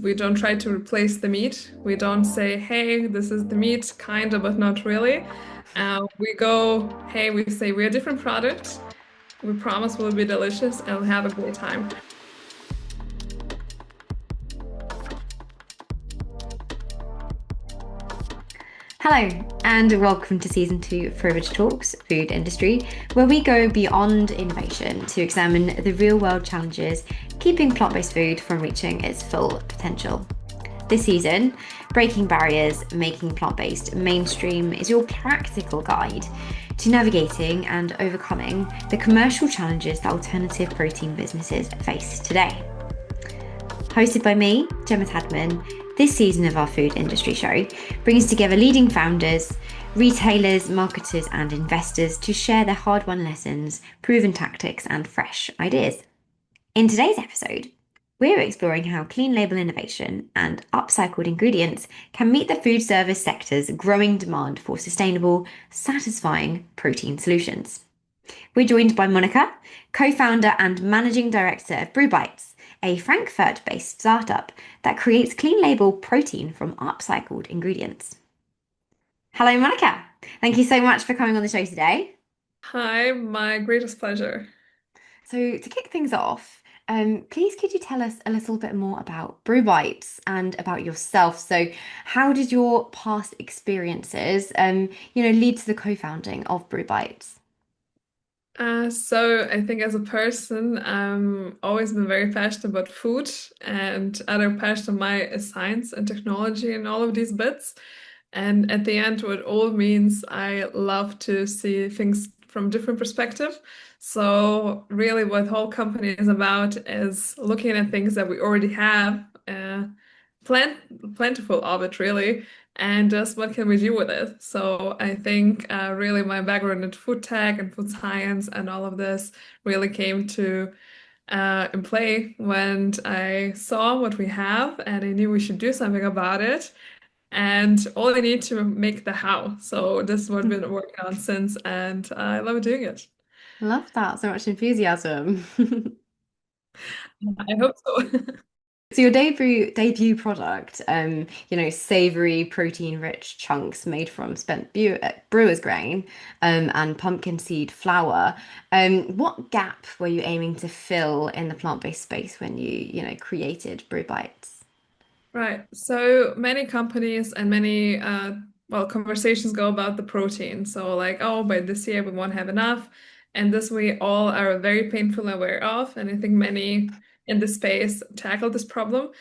we don't try to replace the meat. We don't say, hey, this is the meat, kind of, but not really. We go, hey, we say we're a different product. We promise we'll be delicious and we'll have a great time. Hello, and welcome to season two of ProVeg Talks, Food Industry, where we go beyond innovation to examine the real world challenges keeping plant based food from reaching its full potential. This season, Breaking Barriers, Making Plant Based Mainstream is your practical guide to navigating and overcoming the commercial challenges that alternative protein businesses face today. Hosted by me, Gemma Tadman, this season of our food industry show brings together leading founders, retailers, marketers, and investors to share their hard-won lessons, proven tactics, and fresh ideas. In today's episode, we're exploring how clean label innovation and upcycled ingredients can meet the food service sector's growing demand for sustainable, satisfying protein solutions. We're joined by Monika, co-founder and managing director of Brew Bites, a Frankfurt-based startup that creates clean label protein from upcycled ingredients. Hello, Monika. Thank you so much for coming on the show today. Hi, my greatest pleasure. So, to kick things off, please could you tell us a little bit more about Brew Bites and about yourself? So, how did your past experiences, lead to the co-founding of Brew Bites? So I think as a person, always been very passionate about food, and other passion of mine is science and technology and all of these bits. And at the end, what it all means, I love to see things from different perspective. So really what the whole company is about is looking at things that we already have, plentiful of it really, and just what can we do with it. So I think really my background in food tech and food science and all of this really came to in play when I saw what we have and I knew we should do something about it. And all I need to make the how. So this is what we've been working on since, and I love doing it. Love that. So much enthusiasm. I hope so. So your debut product, savory, protein-rich chunks made from spent brewer's grain, and pumpkin seed flour. What gap were you aiming to fill in the plant-based space when created Brew Bites? Right. So many companies and many conversations go about the protein. So like, oh, by this year we won't have enough. And this we all are very painfully aware of. And I think many in the space tackle this problem.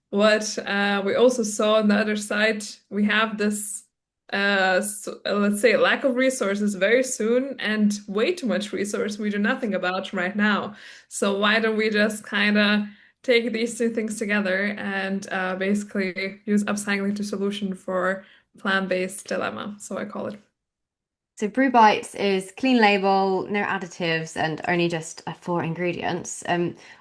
What we also saw on the other side, we have this let's say lack of resources very soon and way too much resource we do nothing about right now. So why don't we just kind of take these two things together and basically use upcycling to solution for plant-based dilemma, so I call it. So Brew Bites is clean label, no additives, and only just four ingredients.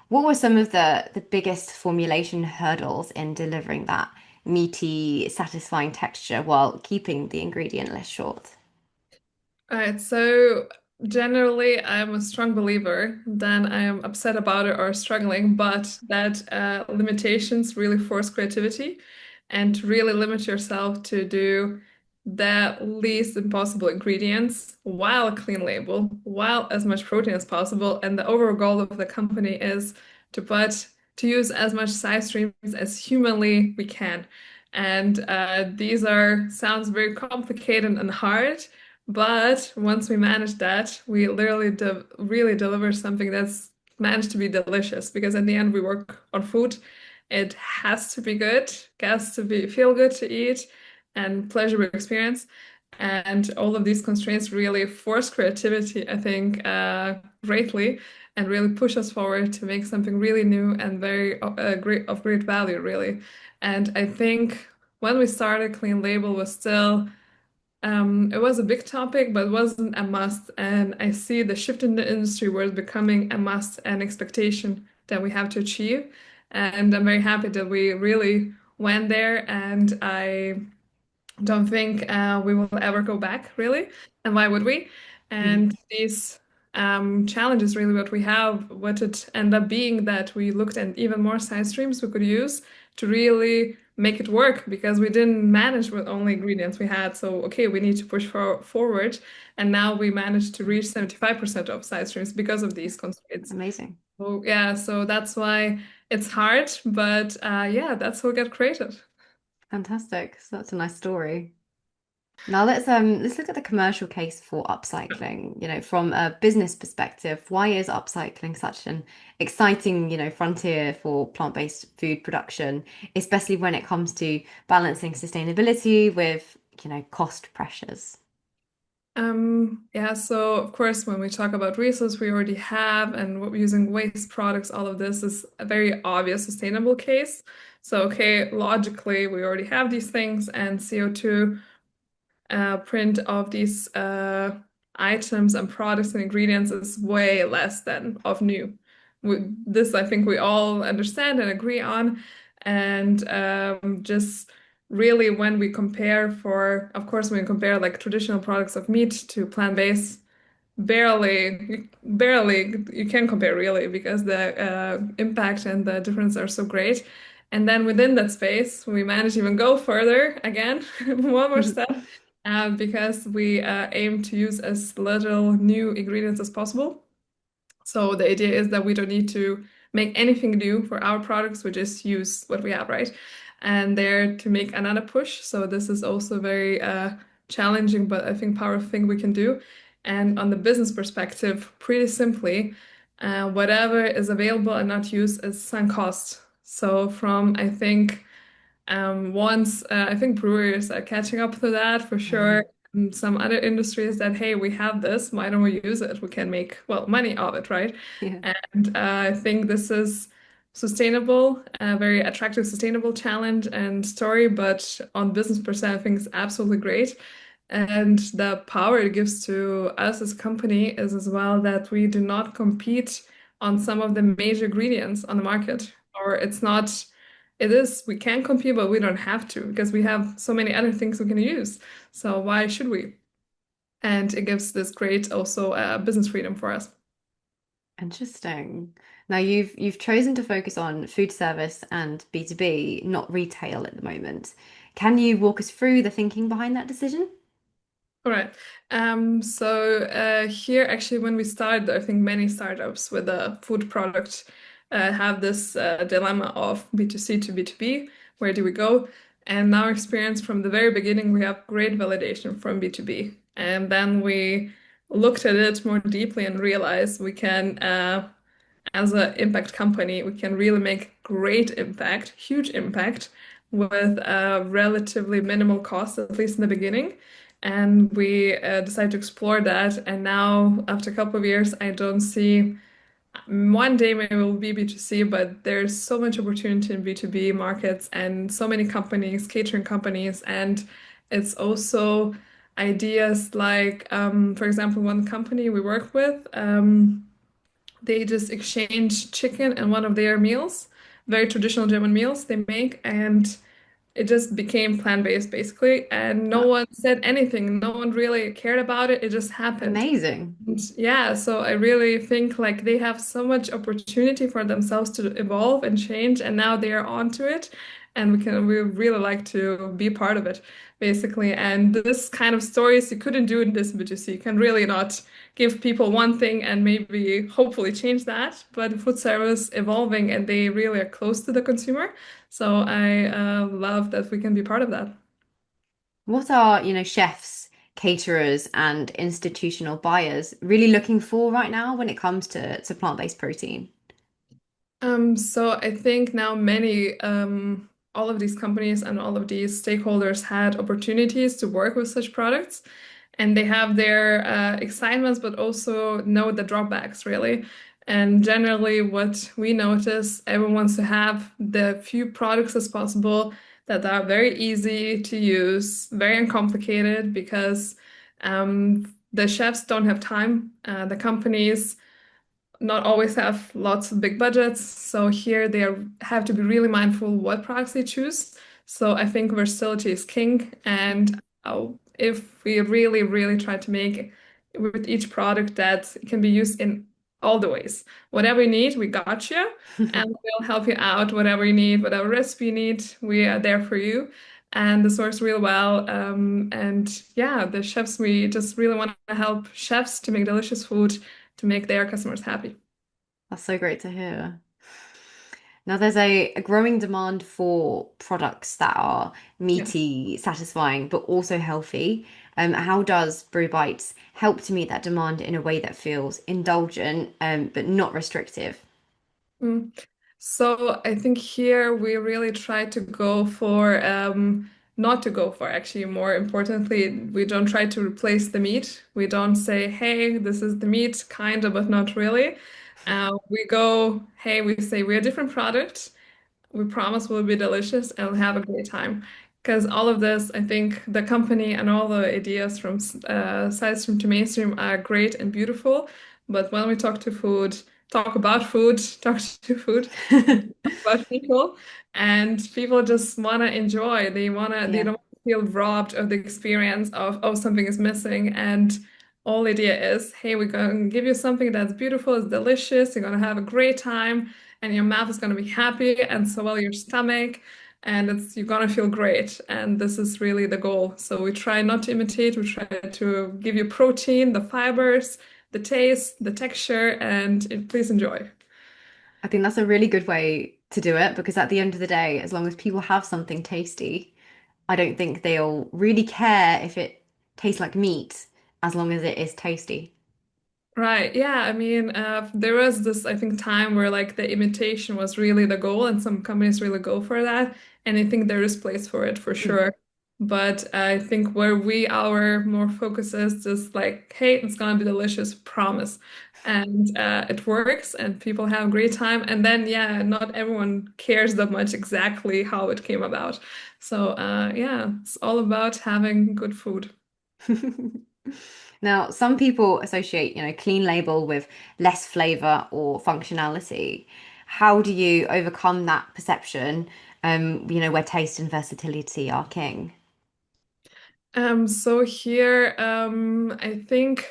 What were some of the biggest formulation hurdles in delivering that meaty, satisfying texture while keeping the ingredient list short? All right, so generally I'm a strong believer, then I am upset about it or struggling, but that limitations really force creativity and to really limit yourself to do the least impossible ingredients while a clean label, while as much protein as possible. And the overall goal of the company is to put to use as much side streams as humanly we can. And these are sounds very complicated and hard. But once we manage that, we literally de really deliver something that's managed to be delicious because at the end we work on food. It has to be good, has to be feel good to eat and pleasurable experience. And all of these constraints really force creativity, I think, greatly and really push us forward to make something really new and very great value, really. And I think when we started, Clean Label was still it was a big topic, but it wasn't a must. And I see the shift in the industry where it's becoming a must and expectation that we have to achieve. And I'm very happy that we really went there. And I don't think we will ever go back, really. And why would we? And these challenges, really, what we have, what it ended up being that we looked at even more side streams we could use to really make it work because we didn't manage with only ingredients we had. So, okay, we need to push forward. And now we managed to reach 75% of side streams because of these constraints. Amazing. So, yeah, so that's why it's hard, but yeah, that's what got created. Fantastic. So that's a nice story. Now let's look at the commercial case for upcycling. From a business perspective, why is upcycling such an exciting, frontier for plant-based food production, especially when it comes to balancing sustainability with, cost pressures? Yeah, so of course, when we talk about resource we already have and what we're using waste products, all of this is a very obvious sustainable case. So, okay, logically, we already have these things, and CO2 print of these items and products and ingredients is way less than of new. This, I think, we all understand and agree on. And just really, when we compare of course, when we compare like traditional products of meat to plant-based, barely you can compare really because the impact and the difference are so great. And then within that space, we manage to even go further again, one more step, because we aim to use as little new ingredients as possible. So the idea is that we don't need to make anything new for our products, we just use what we have, right? And there to make another push. So this is also very challenging, but I think powerful thing we can do. And on the business perspective, pretty simply, whatever is available and not used is sunk cost. So from I think once I think brewers are catching up to that for sure. Some other industries that, hey, we have this, why don't we use it? We can make, well, money of it, right? Yeah. And I think this is sustainable, a very attractive, sustainable challenge and story, but on business per se, I think it's absolutely great. And the power it gives to us as a company is as well that we do not compete on some of the major ingredients on the market, or it's not. It is, we can compete, but we don't have to because we have so many other things we can use. So why should we? And it gives this great also business freedom for us. Interesting. Now you've chosen to focus on food service and B2B, not retail at the moment. Can you walk us through the thinking behind that decision? All right. So here, actually, when we started, I think many startups with a food product have this dilemma of B2C to B2B. Where do we go? And our experience from the very beginning, we have great validation from B2B. And then we looked at it more deeply and realized we can, as an impact company, we can really make great impact, huge impact with relatively minimal cost, at least in the beginning. And we decided to explore that. And now, after a couple of years, I don't see one day maybe it will be B2C, but there's so much opportunity in B2B markets and so many companies, catering companies, and it's also ideas like, for example, one company we work with, they just exchange chicken in one of their meals, very traditional German meals they make, and it just became plant-based basically, and no Well, one said anything. No one really cared about it. It just happened. amazing. And yeah, so I really think like they have so much opportunity for themselves to evolve and change, and now they are onto it, and we really like to be part of it, basically. And this kind of stories you couldn't do in this B2C. You can really not give people one thing and maybe hopefully change that, but food service evolving and they really are close to the consumer. So I love that we can be part of that. What are, chefs, caterers, and institutional buyers really looking for right now when it comes to plant-based protein? So I think now many, all of these companies and all of these stakeholders had opportunities to work with such products, and they have their excitements, but also know the drawbacks really. And generally, what we notice, everyone wants to have the few products as possible that are very easy to use, very uncomplicated, because the chefs don't have time. The companies not always have lots of big budgets. So here have to be really mindful what products they choose. So I think versatility is king. And if we really, really try to make with each product that can be used in all the ways. Whatever you need, we got you, and we'll help you out. Whatever you need, whatever recipe you need, we are there for you. And this works real well. And yeah, the chefs, we just really want to help chefs to make delicious food to make their customers happy. That's so great to hear. Now, there's a growing demand for products that are Yeah. meaty, satisfying, but also healthy. How does Brew Bites help to meet that demand in a way that feels indulgent, but not restrictive? Mm. So I think here we really try to go for not to go for actually more importantly, we don't try to replace the meat. We don't say, hey, this is the meat, kind of, but not really. We go, hey, we say we're a different product. We promise will be delicious and we'll have a great time. Because all of this, I think the company and all the ideas from side stream to mainstream are great and beautiful. But when we talk to food, talk about food, talk to food, about people, and people just want to enjoy. They Yeah. don't feel robbed of the experience of, oh, something is missing. And all idea is, hey, we're going to give you something that's beautiful, it's delicious, you're going to have a great time, and your mouth is going to be happy, and so will your stomach. And you're gonna feel great, and this is really the goal. So we try not to imitate. We try to give you protein, the fibers, the taste, the texture, and please enjoy. I think that's a really good way to do it because at the end of the day, as long as people have something tasty, I don't think they'll really care if it tastes like meat as long as it is tasty. Right. Yeah. I mean, there was this, I think, time where like the imitation was really the goal, and some companies really go for that. And I think there is place for it for Mm. sure. But I think where our more focus is just like, hey, it's gonna be delicious, promise. And it works, and people have a great time. And then, yeah, not everyone cares that much exactly how it came about. So, yeah, it's all about having good food. Now, some people associate, clean label with less flavor or functionality. How do you overcome that perception, where taste and versatility are king? So here, I think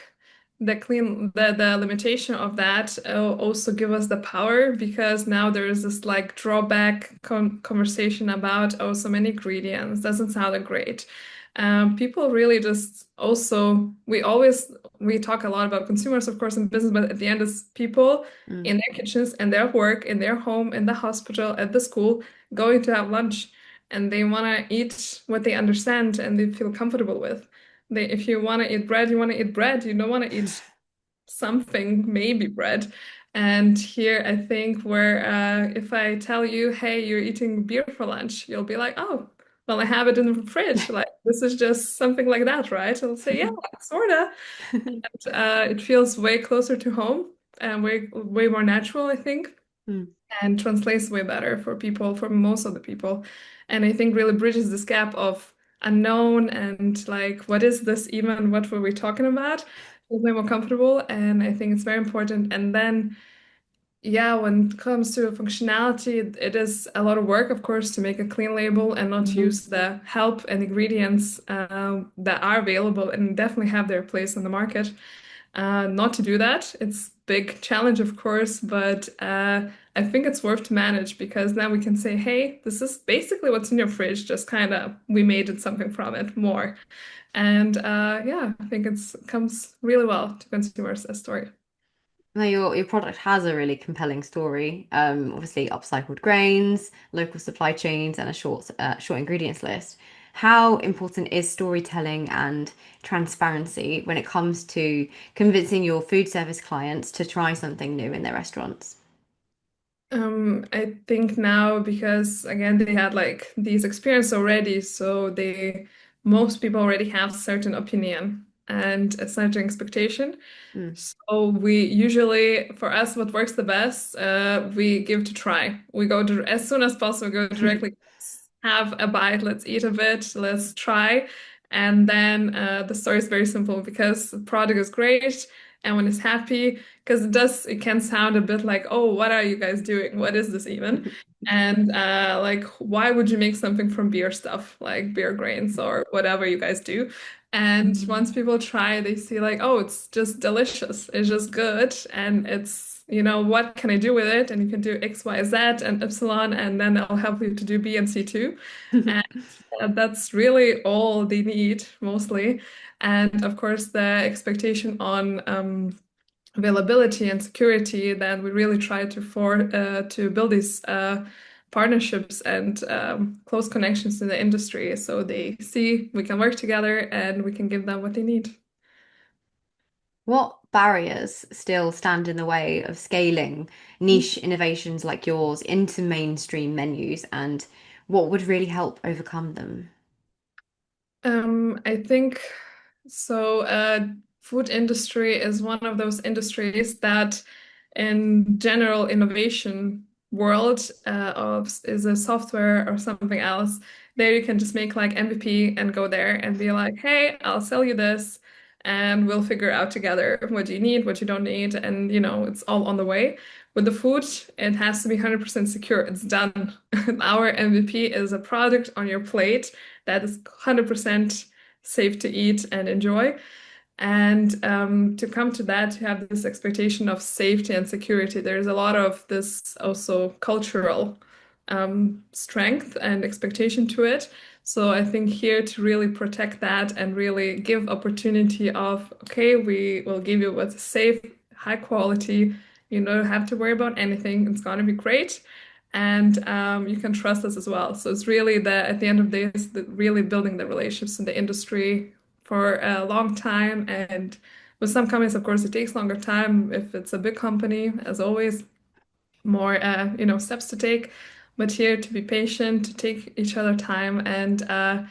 the limitation of that also give us the power because now there is this like drawback conversation about oh so many ingredients doesn't sound that great. People really just also we talk a lot about consumers of course in business, but at the end it's people Mm. in their kitchens, in their work, in their home, in the hospital, at the school, going to have lunch and they want to eat what they understand and they feel comfortable with. If you want to eat bread, you want to eat bread. You don't want to eat something, maybe bread. And here, I think where if I tell you, hey, you're eating beer for lunch, you'll be like, oh, well, I have it in the fridge. Like this is just something like that, right? I'll say, yeah, sorta. It feels way closer to home and way more natural, I think Mm. and translates way better for people, for most of the people. And I think really bridges this gap of unknown and like, what is this even? What were we talking about? Feels way more comfortable. And I think it's very important. And then, yeah, when it comes to functionality, it is a lot of work, of course, to make a clean label and not Mhm. use the help and ingredients that are available and definitely have their place on the market not to do that. It's big challenge, of course, but I think it's worth to manage because now we can say, hey, this is basically what's in your fridge, just kind of we made it something from it more. And yeah, I think it's comes really well to consumers as story. Now, your product has a really compelling story. Obviously, upcycled grains, local supply chains, and a short ingredients list. How important is storytelling and transparency when it comes to convincing your food service clients to try something new in their restaurants? I think now because again they had like these experience already, so they most people already have certain opinion and a certain expectation. Mm. So we usually, for us, what works the best, we give to try. We go to as soon as possible, go directly, "Let's have a bite, let's eat a bit, let's try. And then the story is very simple because the product is great and when it's happy, because it can sound a bit like, oh, what are you guys doing? What is this even? And like, why would you make something from beer stuff, like beer grains or whatever you guys do? And once people try, they see like, oh, it's just delicious. It's just good. And it's, what can I do with it? And you can do X, Y, Z, and Epsilon, and then I'll help you to do B and C too. And that's really all they need mostly. And of course, the expectation on availability and security, then we really try to build these partnerships and close connections in the industry so they see we can work together and we can give them what they need. What barriers still stand in the way of scaling niche innovations like yours into mainstream menus, and what would really help overcome them? I think so. Food industry is one of those industries that, in general, innovation world of is a software or something else. There you can just make like MVP and go there and be like, hey, I'll sell you this, and we'll figure out together what you need, what you don't need, and it's all on the way. With the food, it has to be 100% secure. It's done. Our MVP is a product on your plate that is 100% safe to eat and enjoy. And to come to that, you have this expectation of safety and security. There's a lot of this also cultural strength and expectation to it. So I think here to really protect that and really give opportunity of, okay, we will give you what's safe, high quality. You don't have to worry about anything. It's going to be great. And you can trust us as well. So it's really at the end of the day, it's really building the relationships in the industry for a long time. And with some companies, of course, it takes longer time. If it's a big company, as always, more steps to take. But here to be patient, to take each other time and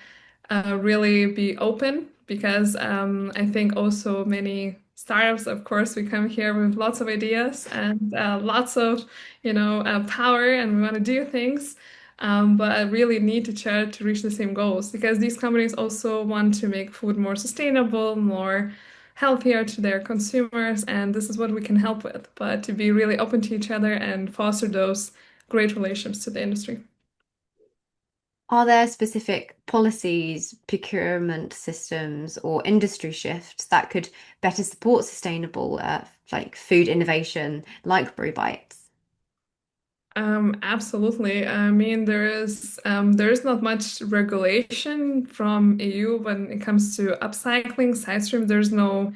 really be open because I think also many startups, of course, we come here with lots of ideas and lots of, power and we want to do things. But I really need to try to reach the same goals because these companies also want to make food more sustainable, more healthier to their consumers, and this is what we can help with. But to be really open to each other and foster those great relationships to the industry. Are there specific policies, procurement systems, or industry shifts that could better support sustainable, like food innovation, like Brew Bites? Absolutely. I mean, there is not much regulation from EU when it comes to upcycling, side stream. There's no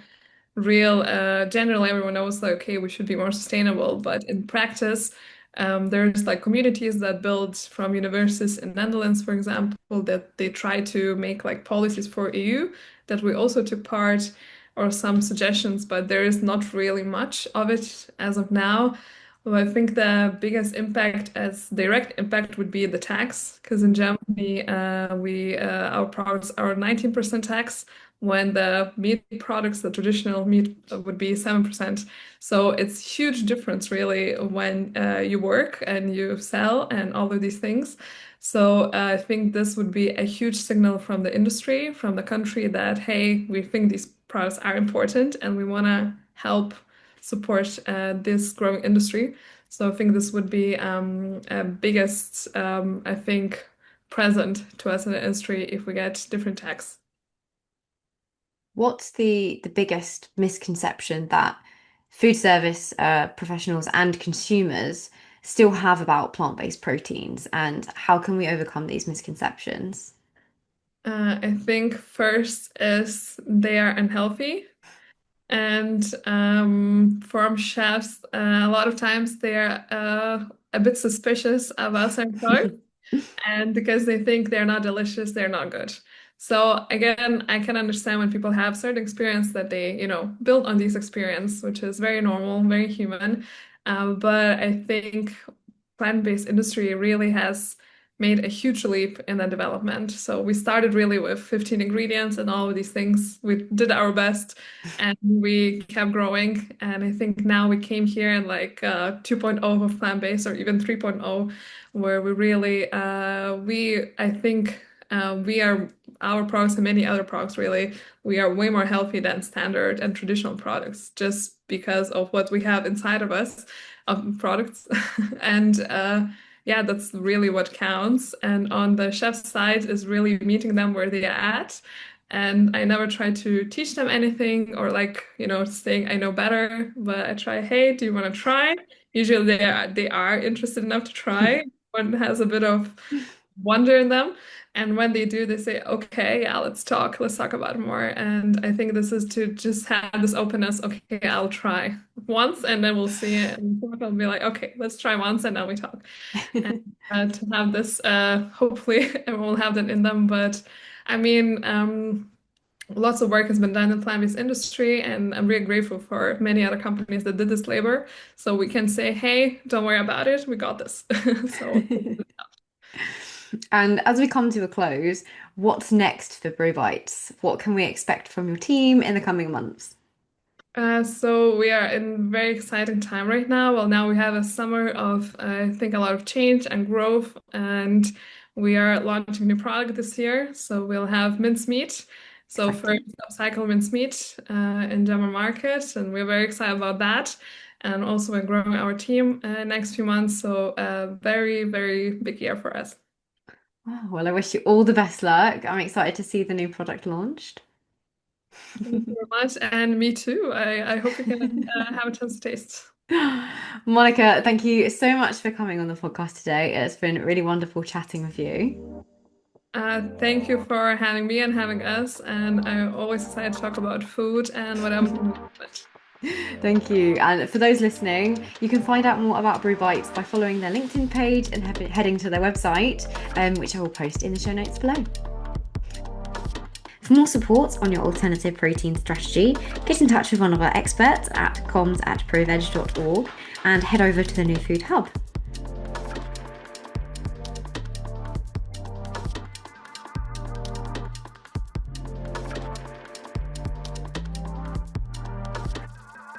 real generally everyone knows like okay we should be more sustainable but in practice there's like communities that build from universities in Netherlands for example that they try to make like policies for EU that we also took part or some suggestions but there is not really much of it as of now. Well, I think the biggest impact as direct impact would be the tax because in Germany we our products are 19% tax when the meat products, the traditional meat would be 7%. So it's huge difference really when you work and you sell and all of these things. So I think this would be a huge signal from the industry, from the country that, hey, we think these products are important and we want to help support this growing industry. So I think this would be a biggest, I think, present to us in the industry if we get different tax. What's the biggest misconception that food service professionals and consumers still have about plant-based proteins, and how can we overcome these misconceptions? I think first is they are unhealthy, and farm chefs a lot of times they're a bit suspicious about certain products. And because they think they're not delicious, they're not good. So again, I can understand when people have certain experience that they, build on these experience, which is very normal, very human. But I think plant-based industry really has made a huge leap in the development. So we started really with 15 ingredients and all of these things. We did our best and we kept growing. And I think now we came here in like 2.0 of plant-based or even 3.0, where we really, I think we are our products and many other products, really, we are way more healthy than standard and traditional products just because of what we have inside of us of products. And yeah, that's really what counts. And on the chef's side is really meeting them where they are at. And I never try to teach them anything or like, saying I know better, but I try, hey, do you want to try? Usually they are interested enough to try. One has a bit of wonder in them. And when they do, they say, okay, yeah, let's talk about it more. And I think this is to just have this openness. Okay, I'll try once and then we'll see it. And they'll be like, okay, let's try once and then we talk. And to have this, hopefully everyone will have that in them. But I mean, lots of work has been done in the plant-based industry, and I'm really grateful for many other companies that did this labor. So we can say, hey, don't worry about it, we got this. So And as we come to a close, what's next for Brew Bites? What can we expect from your team in the coming months? so we are in very exciting time right now. Well, now we have a summer of, I think, a lot of change and growth, and we are launching a new product this year. So we'll have mincemeat. So first, Exciting. upcycled mincemeat in German market, and we're very excited about that. And also, we're growing our team next few months. So very, very big year for us. Oh, well, I wish you all the best luck. I'm excited to see the new product launched. Thank you very much, and me too. I hope you can have a chance to taste. Monica, thank you so much for coming on the podcast today. It's been really wonderful chatting with you. Thank you for having me and having us. And I'm always excited to talk about food and whatever. Thank you. And for those listening, you can find out more about Brew Bites by following their LinkedIn page and heading to their website, which I will post in the show notes below. For more support on your alternative protein strategy, get in touch with one of our experts at comms@proveg.org and head over to the New Food Hub.